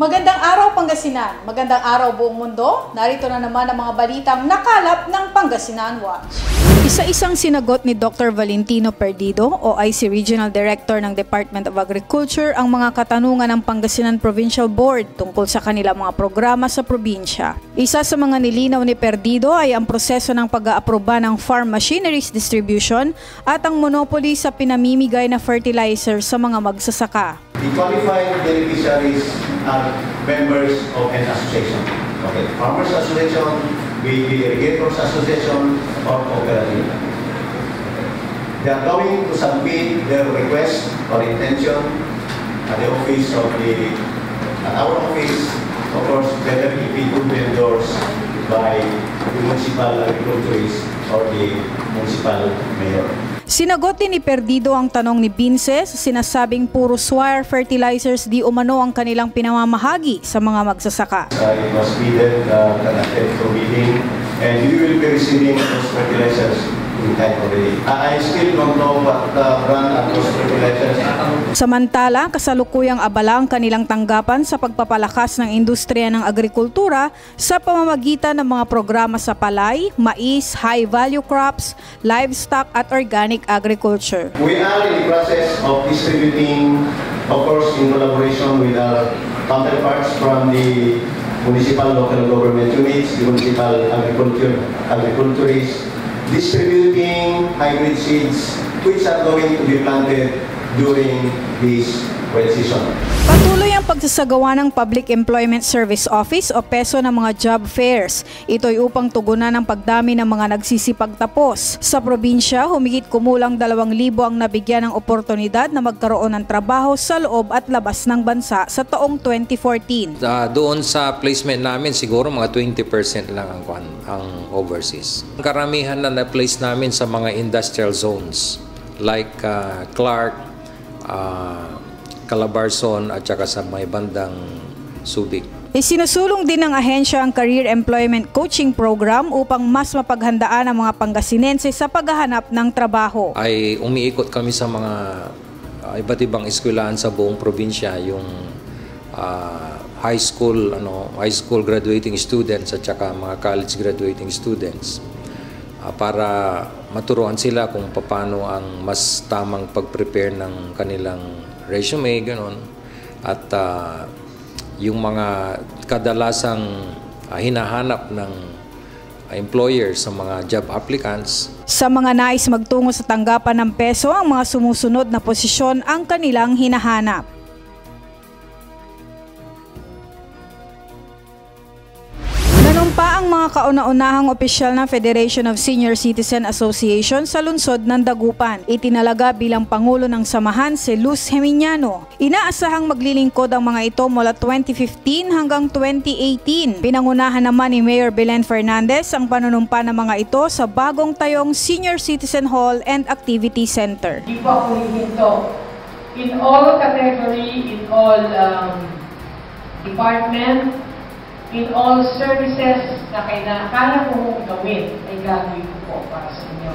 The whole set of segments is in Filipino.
Magandang araw Pangasinan, magandang araw buong mundo. Narito na naman ang mga balitang nakalap ng Pangasinan Watch. Isa-isang sinagot ni Dr. Valentino Perdido, OIC Regional Director ng Department of Agriculture, ang mga katanungan ng Pangasinan Provincial Board tungkol sa kanilang mga programa sa probinsya. Isa sa mga nilinaw ni Perdido ay ang proseso ng pag-aaproba ng farm machineries distribution at ang monopoly sa pinamimigay na fertilizer sa mga magsasaka. The qualified beneficiaries are members of an association. Okay, Farmers Association, the Irrigators Association, or cooperative. They are going to submit their request or intention at the office of our office. Of course, whether it be endorsed by the municipal agriculturist or the municipal mayor. Sinagot din ni Perdido ang tanong ni Binse sa sinasabing puro swire fertilizers di umano ang kanilang pinamamahagi sa mga magsasaka. It was bidden, connected for bidding, and you will be receiving those fertilizers in time already. I still don't know what brand of those fertilizers. Samantala, kasalukuyang abala ang kanilang tanggapan sa pagpapalakas ng industriya ng agrikultura sa pamamagitan ng mga programa sa palay, mais, high-value crops, livestock at organic agriculture. We are in the process of distributing, of course, in collaboration with our counterparts from the municipal local government units, the municipal agriculturists, distributing hybrid seeds which are going to be planted during this wet season. Patuloy ang pagsasagawa ng Public Employment Service Office o PESO ng mga job fairs. Ito'y upang tugunan ang pagdami ng mga nagsisipagtapos. Sa probinsya, humigit kumulang 2,000 ang nabigyan ng oportunidad na magkaroon ng trabaho sa loob at labas ng bansa sa taong 2014. Doon sa placement namin, siguro mga 20% lang ang overseas. Karamihan na na-place namin sa mga industrial zones like Clark, Calabarzon at saka sa may bandang Subic. Isinusulong din ng ahensya ang Career Employment Coaching Program upang mas mapaghandaan ang mga Pangasinense sa paghahanap ng trabaho. Ay umiikot kami sa mga iba't ibang eskwelahan sa buong probinsya, yung high school graduating students at saka mga college graduating students para maturuan sila kung paano ang mas tamang pag-prepare ng kanilang resume, gano'n. At yung mga kadalasang hinahanap ng employer sa mga job applicants. Sa mga nais magtungo sa tanggapan ng PESO, ang mga sumusunod na posisyon ang kanilang hinahanap. Nanumpa ang mga kauna-unahang opisyal ng Federation of Senior Citizen Association sa lungsod ng Dagupan. Itinalaga bilang Pangulo ng Samahan si Luz Geminiano. Inaasahang maglilingkod ang mga ito mula 2015 hanggang 2018. Pinangunahan naman ni Mayor Belen Fernandez ang panunumpa ng mga ito sa bagong tayong Senior Citizen Hall and Activity Center. Di po ako hihinto. In all category, in all department, in all services na kaya kong gawin ay gagawin ko po para sa inyo.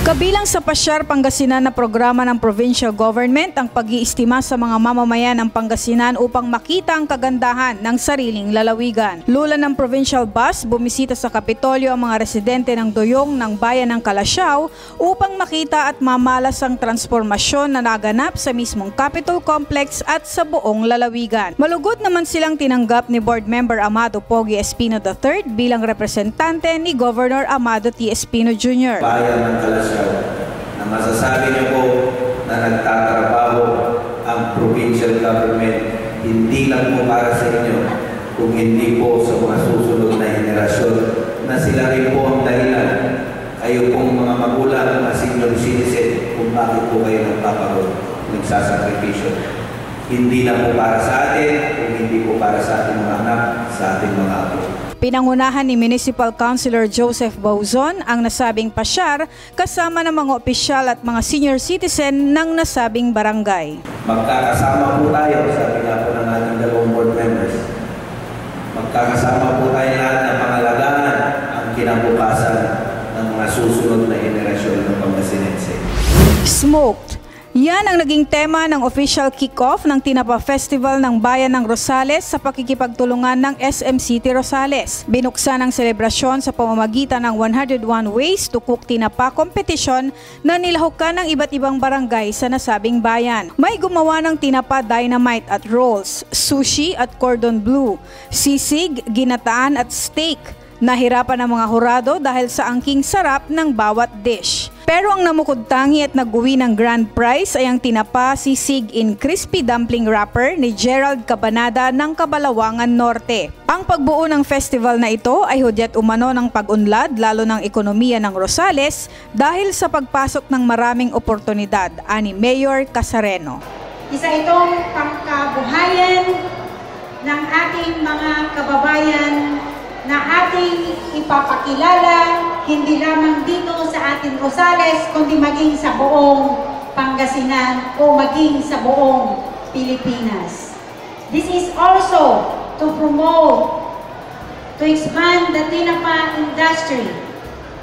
Kabilang sa Pasyar Pangasinan na programa ng provincial government ang pag-iistima sa mga mamamayan ng Pangasinan upang makita ang kagandahan ng sariling lalawigan. Lula ng provincial bus, bumisita sa Kapitolyo ang mga residente ng Doyong ng bayan ng Calasiao upang makita at mamalas ang transformasyon na naganap sa mismong Capitol Complex at sa buong lalawigan. Malugod naman silang tinanggap ni Board Member Amado Pogi Espino III bilang representante ni Governor Amado T. Espino Jr. Bayan ng Calasiao, na masasabi niyo po na nagtatrabaho ang provincial government hindi lang po para sa inyo, kung hindi po sa mga susunod na henerasyon na sila rin po ang dahilan. Kayo pong mga magulang, mga senior citizen, kung bakit po kayo nagpapagod, nagsasakripisyo. Hindi lang po para sa atin, kung hindi po para sa ating mga anak, sa ating mga apo. Pinangunahan ni Municipal Councilor Joseph Bauzon ang nasabing pasyar kasama ng mga opisyal at mga senior citizen ng nasabing barangay. Magkakasama po tayo, sabi nga po ng ating dalawang board members. Magkakasama po tayo lahat na pangalagaan ang kinabukasan ng mga susunod na henerasyon ng Pangasinense. Smoked, Yan ang naging tema ng official kick-off ng Tinapa Festival ng Bayan ng Rosales sa pakikipagtulungan ng SM City Rosales. Binuksan ang selebrasyon sa pamamagitan ng 101 Ways to Cook Tinapa competition na nilahukan ng iba't ibang barangay sa nasabing bayan. May gumawa ng tinapa dynamite at rolls, sushi at cordon bleu, sisig, ginataan at steak. Nahirapan ang mga hurado dahil sa angking sarap ng bawat dish. Pero ang namukod-tangi at nag-uwi ng grand prize ay ang tinapa sisig in crispy dumpling wrapper ni Gerald Cabanada ng Kabalawangan Norte. Ang pagbuo ng festival na ito ay hudyat umano ng pag-unlad lalo ng ekonomiya ng Rosales dahil sa pagpasok ng maraming oportunidad, ani Mayor Casareno. Isa itong pangkabuhayan ng ating mga kababayan na ating ipapakilala hindi lamang dito sa ating Rosales kundi maging sa buong Pangasinan o maging sa buong Pilipinas. This is also to promote, to expand the tinapa industry,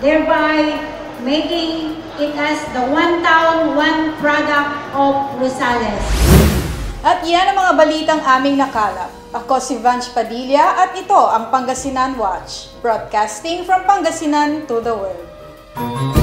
thereby making it as the one town, one product of Rosales. At yan ang mga balitang aming nakalap. Ako si Vanch Padilla at ito ang Pangasinan Watch, broadcasting from Pangasinan to the world.